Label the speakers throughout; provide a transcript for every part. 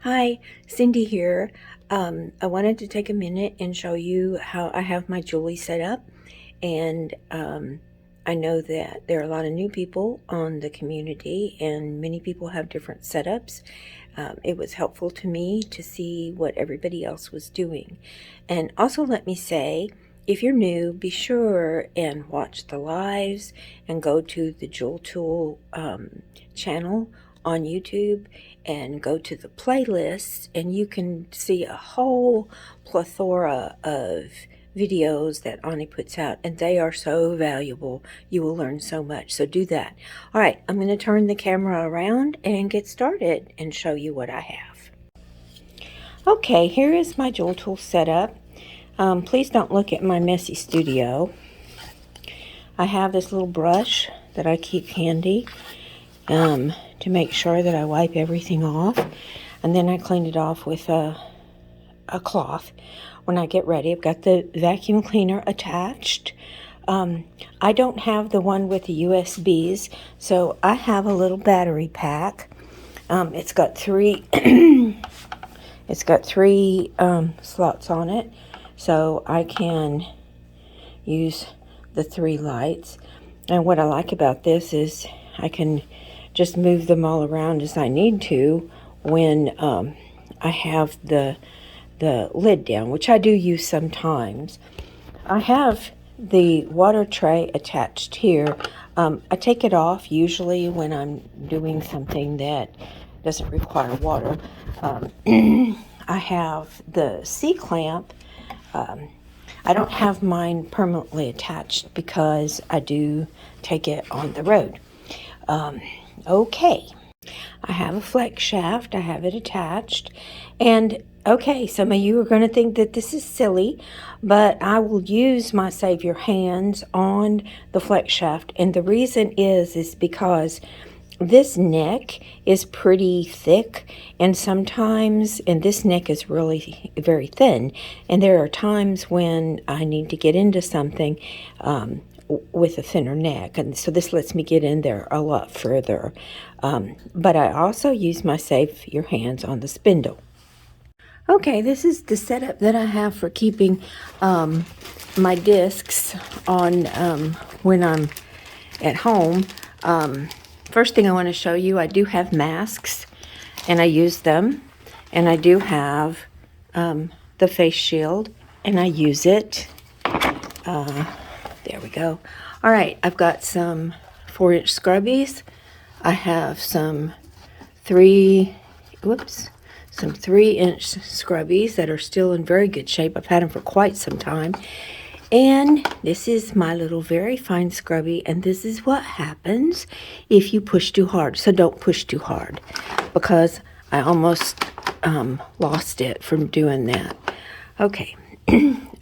Speaker 1: Hi, Cindy here. I wanted to take a minute and show you how I have my Jooltool set up. And I know that there are a lot of new people on the community, and many people have different setups. It was helpful to me to see what everybody else was doing. And also, let me say, if you're new, be sure and watch the lives and go to the Jooltool channel on YouTube and go to the playlist, and you can see a whole plethora of videos that Ani puts out, and they are so valuable. You will learn so much. So do that. All right, I'm going to turn the camera around and get started and show you what I have. Okay, here is my Jooltool setup. Please don't look at my messy studio. I have this little brush that I keep handy to make sure that I wipe everything off, and then I clean it off with a cloth when I get ready. I've got the vacuum cleaner attached. I don't have the one with the USBs, so I have a little battery pack. It's got three slots on it, so I can use the 3 lights. And what I like about this is I can just move them all around as I need to when I have the lid down, which I do use sometimes. I have the water tray attached here. I take it off usually when I'm doing something that doesn't require water. I have the C-clamp. I don't have mine permanently attached because I do take it on the road. Okay, I have a flex shaft. I have it attached. And okay, some of you are going to think that this is silly, but I will use my Save Your Hands on the flex shaft. And the reason is because this neck is pretty thick, and sometimes, and this neck is really very thin, and there are times when I need to get into something with a thinner neck, and so this lets me get in there a lot further. But I also use my Save Your Hands on the spindle. Okay, this is the setup that I have for keeping my discs on when I'm at home. First thing I want to show you, I do have masks, and I use them. And I do have the face shield, and I use it. There we go. All right, I've got some 4-inch scrubbies. I have some 3-inch scrubbies that are still in very good shape. I've had them for quite some time. And this is my little very fine scrubby, and this is what happens if you push too hard. So don't push too hard, because I almost lost it from doing that. Okay,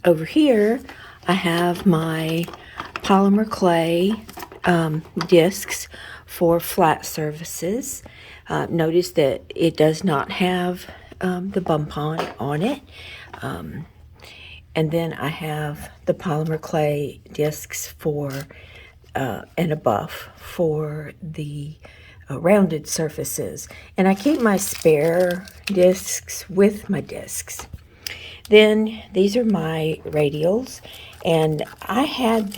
Speaker 1: over here I have my polymer clay discs for flat surfaces. Notice that it does not have the bump on it. And then I have the polymer clay discs for and a buff for the rounded surfaces. And I keep my spare discs with my discs. Then these are my radials, and I had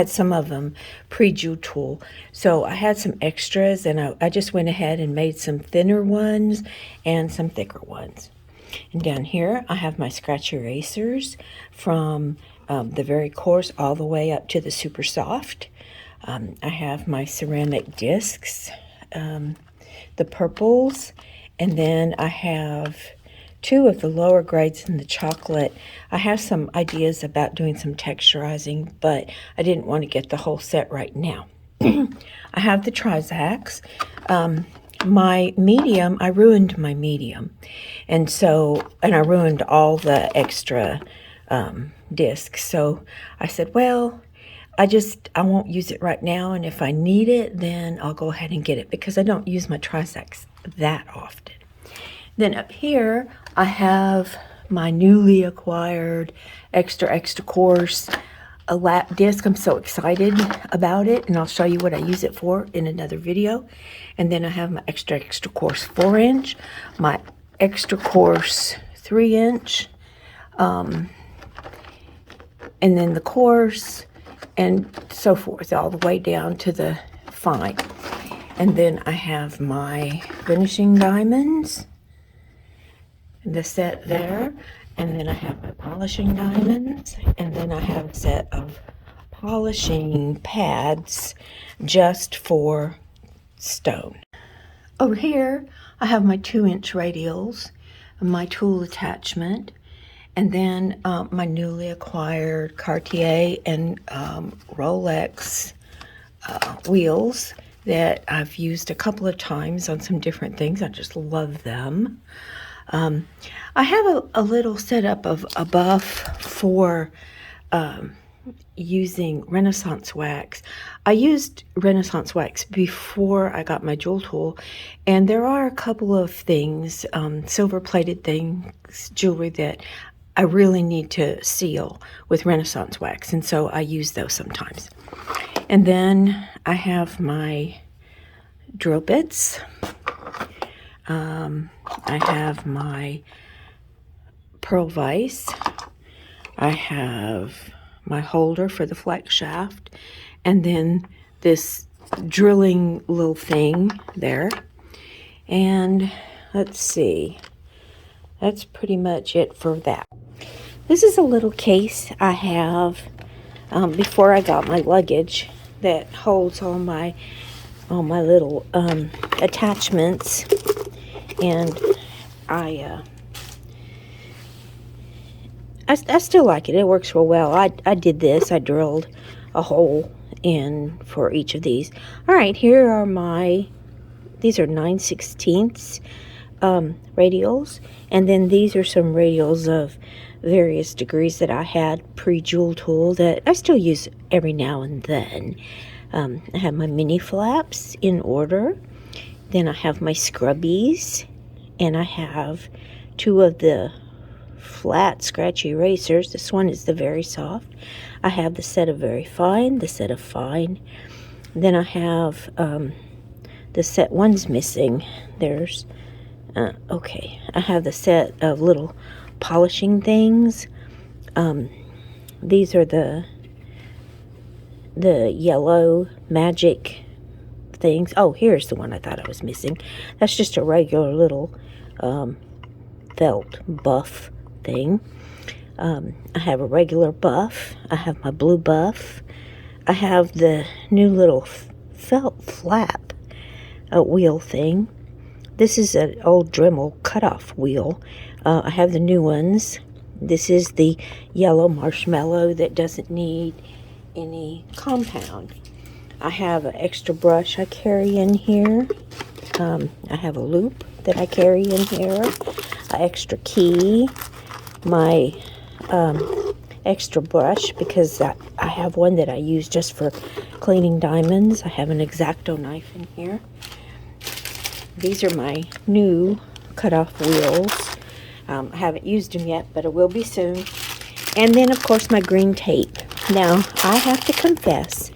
Speaker 1: some of them pre-Jooltool, so I had some extras, and I just went ahead and made some thinner ones and some thicker ones. And down here I have my scratch erasers from the very coarse all the way up to the super soft. I have my ceramic discs, the purples, and then I have 2 of the lower grades in the chocolate. I have some ideas about doing some texturizing, but I didn't want to get the whole set right now. I have the Trizacs. My medium, I ruined my medium. And I ruined all the extra discs. So I said, well, I won't use it right now, and if I need it, then I'll go ahead and get it, because I don't use my Trizacs that often. Then up here, I have my newly acquired extra coarse a lap disc. I'm so excited about it, and I'll show you what I use it for in another video. And then I have my extra coarse 4-inch, my extra coarse 3-inch, and then the coarse, and so forth, all the way down to the fine. And then I have my finishing diamonds, the set there, and then I have my polishing diamonds, and then I have a set of polishing pads just for stone. Over here I have my 2-inch radials, my tool attachment, and then my newly acquired Cartier and Rolex wheels that I've used a couple of times on some different things. I just love them. I have a little setup of a buff for using Renaissance wax. I used Renaissance wax before I got my Jooltool, and there are a couple of things, silver-plated things, jewelry that I really need to seal with Renaissance wax, and so I use those sometimes. And then I have my drill bits. I have my pearl vise. I have my holder for the flex shaft, and then this drilling little thing there. And let's see, that's pretty much it for that. This is a little case I have before I got my luggage that holds all my little attachments, and I still like it. It works real well. I did this. I drilled a hole in for each of these. All right, here are these are 9/16 radials, and then these are some radials of various degrees that I had pre-Jooltool that I still use every now and then. I have my mini flaps in order. Then I have my scrubbies, and I have 2 of the flat scratchy erasers. This one is the very soft. I have the set of very fine, the set of fine. Then I have the set one's missing. There's okay. I have the set of little polishing things. These are the yellow magic things. Oh, here's the one I thought I was missing. That's just a regular little felt buff thing. I have a regular buff. I have my blue buff. I have the new little felt flap wheel thing. This is an old Dremel cutoff wheel. I have the new ones. This is the yellow marshmallow that doesn't need any compound. I have an extra brush I carry in here. I have a loop that I carry in here. An extra key. My extra brush, because I have one that I use just for cleaning diamonds. I have an X-Acto knife in here. These are my new cutoff wheels. I haven't used them yet, but I will be soon. And then, of course, my green tape. Now, I have to confess,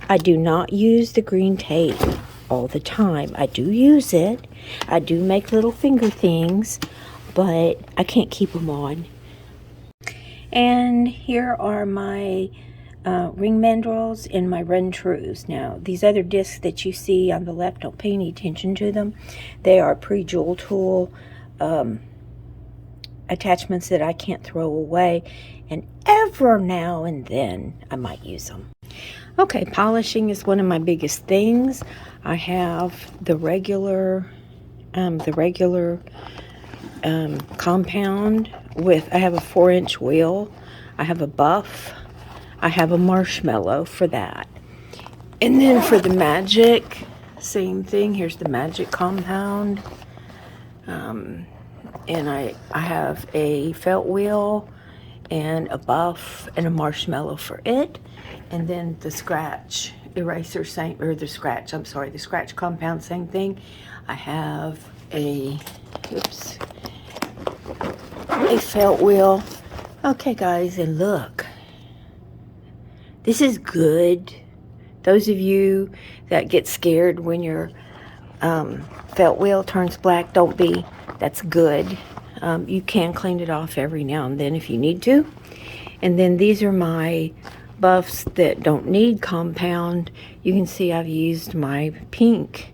Speaker 1: I do not use the green tape all the time. I do use it. I do make little finger things, but I can't keep them on. And here are my ring mandrels and my run trues. Now, these other discs that you see on the left, don't pay any attention to them. They are pre-Jooltool attachments that I can't throw away, and ever now and then I might use them. Okay, polishing is one of my biggest things. I have the regular compound with, I have a 4-inch wheel, I have a buff, I have a marshmallow for that. And then for the magic, same thing. Here's the magic compound. And I have a felt wheel and a buff and a marshmallow for it. And then the scratch eraser, the scratch compound, same thing. I have a felt wheel. Okay, guys, and look. This is good. Those of you that get scared when your felt wheel turns black, don't be. That's good. You can clean it off every now and then if you need to. And then these are my buffs that don't need compound. You can see I've used my pink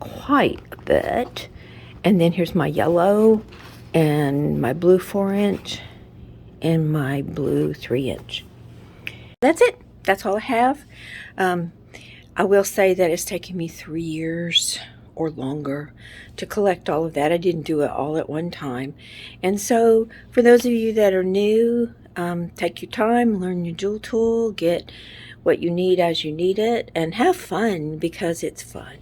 Speaker 1: quite a bit. And then here's my yellow and my blue 4-inch and my blue 3-inch. That's it. That's all I have. I will say that it's taken me 3 years or longer to collect all of that. I didn't do it all at one time. And so for those of you that are new, take your time, learn your Jooltool, get what you need as you need it, and have fun because it's fun.